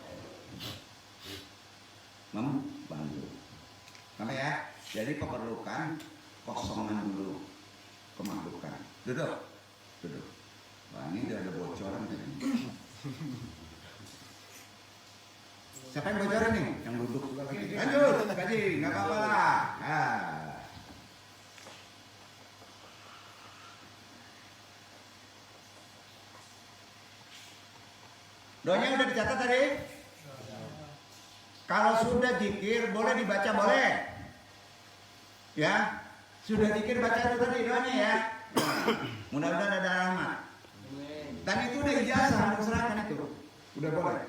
membantu. Sampai ya. Jadi keperlukan kosongan dulu. Kemampukan. Duduk. Wah, ini udah ada bocoran tadi. Siapa yang bocoran nih? Yang duduk juga lagi. Lanjut, gaji, nggak apa-apa lah. Doanya udah dicatat tadi? Kalau sudah zikir boleh dibaca, boleh. Ya. Sudah zikir baca itu tadi doanya ya. Mudah-mudahan ada rahmat. Dan itu udah ijazah untuk serahkan itu. Udah boleh.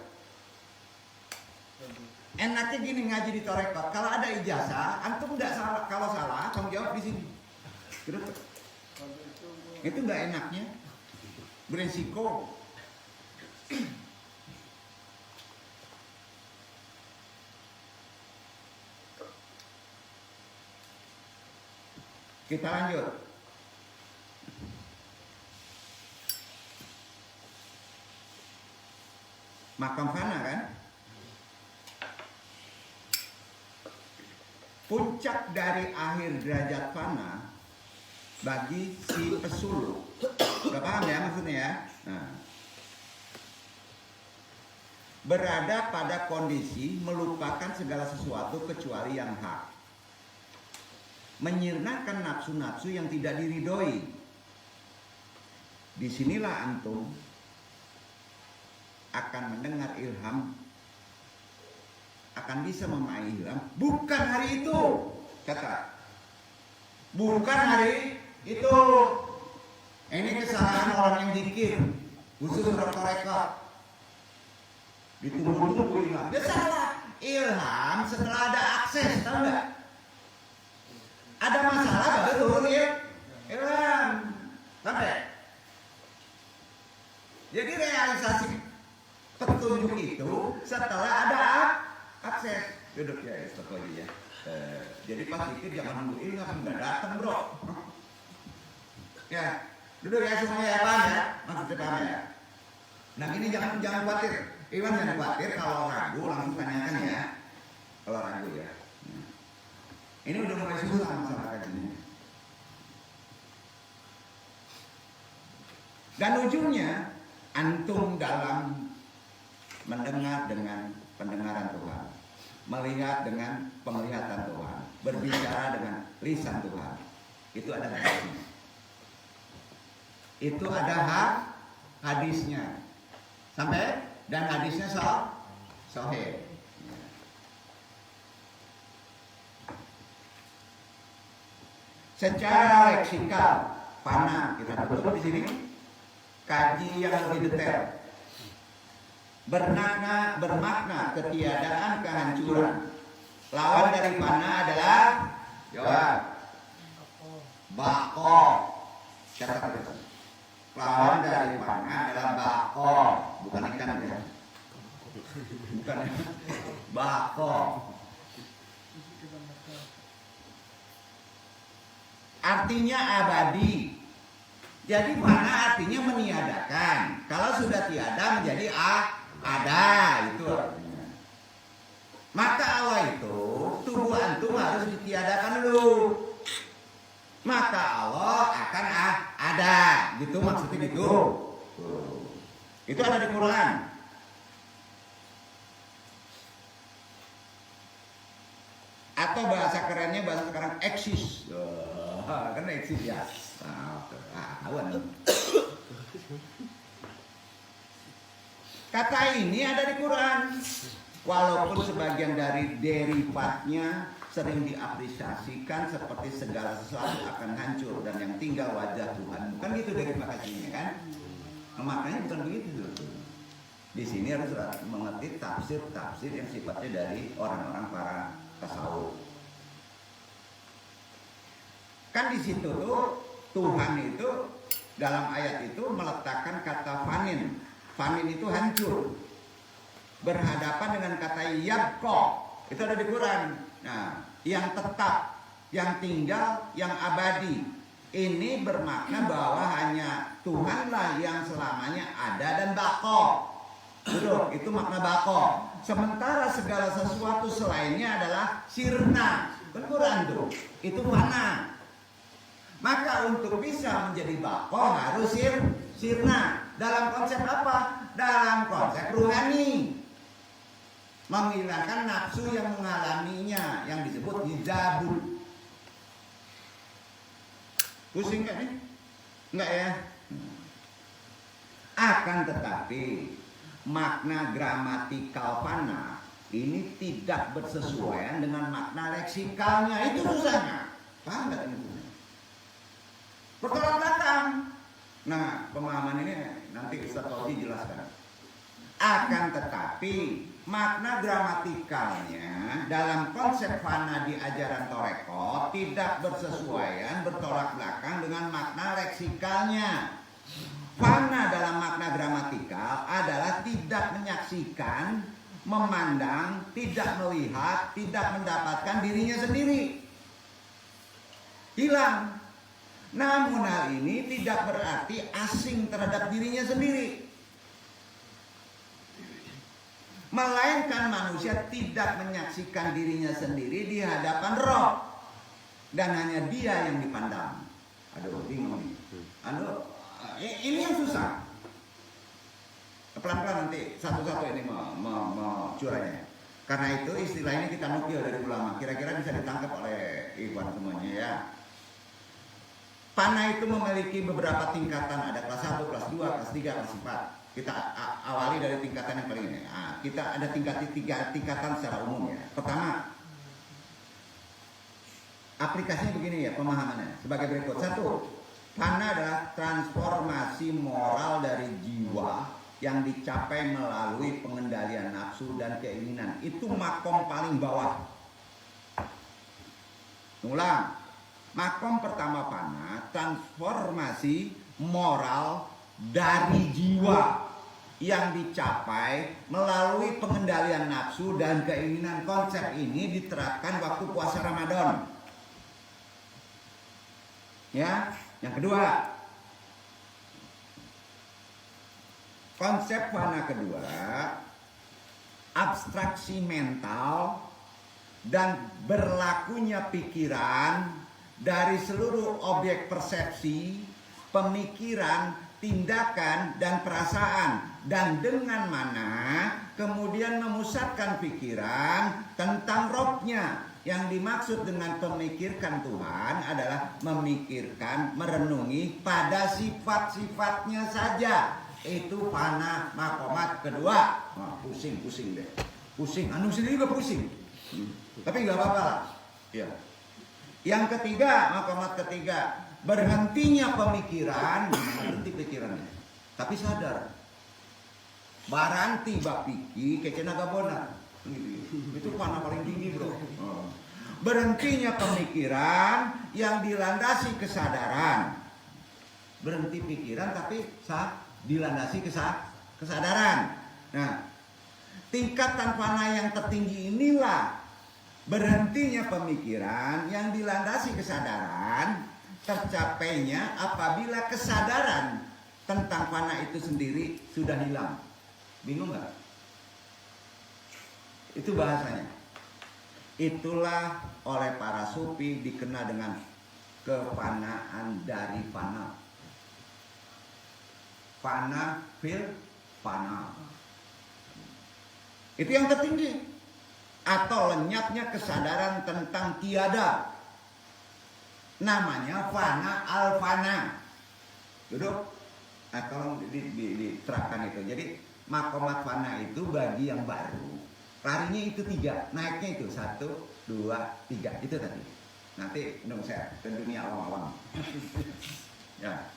Enaknya gini ngaji di Torekot. Kalau ada ijazah, antum enggak salah. Kalau salah, tanggung jawab di sini. Itu enggak enaknya. Beresiko. Kita lanjut. Makam fana kan? Puncak dari akhir derajat fana bagi si pesuluk. Udah paham ya maksudnya ya? Nah. Berada pada kondisi melupakan segala sesuatu kecuali yang hak. Menyirnakan nafsu-nafsu yang tidak diridhoi. Disinilah antum akan mendengar ilham, akan bisa memahami ilham. Bukan hari itu, kata. Bukan hari itu. Ini kesalahan orang yang zikir, khusus orang Torekot. Ditunggu-tunggu ilham. Dia salah. Ilham setelah ada akses, tahu nggak? Ada masalah baru turun ilham. Sampai. Jadi realisasi petunjuk itu setelah ada akses. Duduk ya, stop lagi ya. Jadi pas zikir jangan nunggu ilham, nggak datang bro. Ya, duduk ya semuanya ya, paham ya? Maksudnya paham ya? Nah ini jangan khawatir. Iwan jangan khawatir, kalau ragu langsung tanyakan ya. Kalau ragu ya. Ini udah mulai susah masyarakat ini. Dan ujungnya antum dalam mendengar dengan pendengaran Tuhan, melihat dengan penglihatan Tuhan, berbicara dengan lisan Tuhan. Itu ada hadisnya. Itu ada hadisnya. Sampai dan hadisnya sahih. Secara leksikal, fana kita tutup di sini. Kaji yang lebih detail. Bermakna ketiadaan, kehancuran. Lawan dari fana adalah jawab. Bako. Catat itu. Lawan dari fana adalah bako, bukan ikan ya. bukan bako. Artinya abadi. Jadi fana artinya meniadakan. Kalau sudah tiada menjadi ada, itu artinya. Maka Allah itu tubuh antum harus ditiadakan dulu. Maka Allah akan ada, gitu maksudnya gitu. Itu ada di Quran. Atau bahasa kerennya bahasa sekarang eksis. Karena eksis ya. Kata ini ada di Quran. Walaupun sebagian dari derivatnya sering diaplikasikan seperti segala sesuatu akan hancur dan yang tinggal wajah Tuhan. Bukan gitu derivatasinya kan? Maknanya bukan begitu. Di sini harus mengerti tafsir-tafsir yang sifatnya dari orang-orang para tasawuf. Kan di situ tuh Tuhan itu dalam ayat itu meletakkan kata fanin. Fanin itu hancur. Berhadapan dengan kata yabqa. Itu ada di Quran. Nah, yang tetap, yang tinggal, yang abadi. Ini bermakna bahwa hanya Tuhanlah yang selamanya ada dan baqo. Betul, itu makna baqo. Sementara segala sesuatu selainnya adalah sirna. Kan Quran tuh. Itu fana. Maka untuk bisa menjadi baqo harus sirna. Dalam konsep apa? Dalam konsep ruhani. Menghilangkan nafsu yang mengalaminya, yang disebut hijabun. Pusing gak nih? Enggak ya? Akan tetapi makna gramatikal fana ini tidak bersesuaian dengan makna leksikalnya. Itu susahnya. Paham gak ini? Bertolak belakang. Nah, pemahaman ini nanti Ustaz Fauzi jelaskan. Akan tetapi makna gramatikalnya dalam konsep fana di ajaran Torekot tidak bersesuaian, bertolak belakang dengan makna leksikalnya. Fana dalam makna gramatikal adalah tidak menyaksikan, memandang, tidak melihat, tidak mendapatkan dirinya sendiri. Hilang. Namun hal ini tidak berarti asing terhadap dirinya sendiri. Melainkan manusia tidak menyaksikan dirinya sendiri di hadapan roh. Dan hanya dia yang dipandang. Aduh, bingung nih. Aduh, ini yang susah. Pelan-pelan nanti satu-satu ini mau curahnya. Karena itu istilah ini kita nukil dari ulama. Kira-kira bisa ditangkap oleh ikhwan semuanya ya. Fana itu memiliki beberapa tingkatan. Ada kelas 1, kelas 2, kelas 3, kelas 4. Kita awali dari tingkatan yang paling ini. Nah, kita ada tingkatan secara umum ya. Pertama, aplikasinya begini ya pemahamannya. Sebagai berikut. 1, fana adalah transformasi moral dari jiwa yang dicapai melalui pengendalian nafsu dan keinginan. Itu makom paling bawah. Ulang. Makom pertama fana, transformasi moral dari jiwa yang dicapai melalui pengendalian nafsu dan keinginan. Konsep ini diterapkan waktu puasa Ramadan. Ya, yang kedua, konsep fana kedua, abstraksi mental dan berlakunya pikiran dari seluruh objek persepsi, pemikiran, tindakan, dan perasaan. Dan dengan mana kemudian memusatkan pikiran tentang robnya. Yang dimaksud dengan memikirkan Tuhan adalah memikirkan, merenungi pada sifat-sifatnya saja. Itu fana makomat kedua. Wah, pusing deh. Pusing, anu sendiri juga pusing. Tapi nggak apa-apa lah. Ya. Yang ketiga, makomat ketiga, berhentinya pemikiran, berhenti pikirannya, tapi sadar. Baranti bapiki kecena gabona, itu fana paling tinggi bro. Berhentinya pemikiran yang dilandasi kesadaran. Berhenti pikiran tapi dilandasi kesadaran. Nah, tingkatan fana yang tertinggi inilah berhentinya pemikiran yang dilandasi kesadaran, tercapainya apabila kesadaran tentang fana itu sendiri sudah hilang. Bingung nggak? Itu bahasanya. Itulah oleh para sufi dikenal dengan kefanaan dari fana. Fana fil fana. Itu yang tertinggi. Atau lenyapnya kesadaran tentang tiada. Namanya fana al-fana. Duduk. Nah, tolong diterapkan itu. Jadi makomat fana itu bagi yang baru. Larinya itu 3, naiknya itu 1, 2, 3. Itu tadi. Nanti dong saya ke dunia awam-awam. Ya.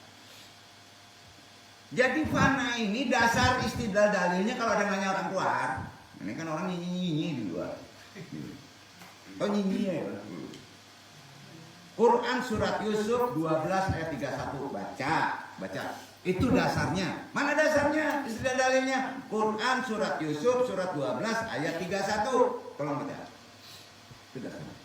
Jadi fana ini dasar istidlal dalilnya kalau ada nanya orang keluar. Ini kan orang nyinyi di luar. Oh nyinyi ya. Quran surat Yusuf 12 ayat 31 baca. Itu dasarnya. Mana dasarnya? Istilah dalilnya. Quran surat Yusuf surat 12 ayat 31. Tolong baca. Itu dasarnya.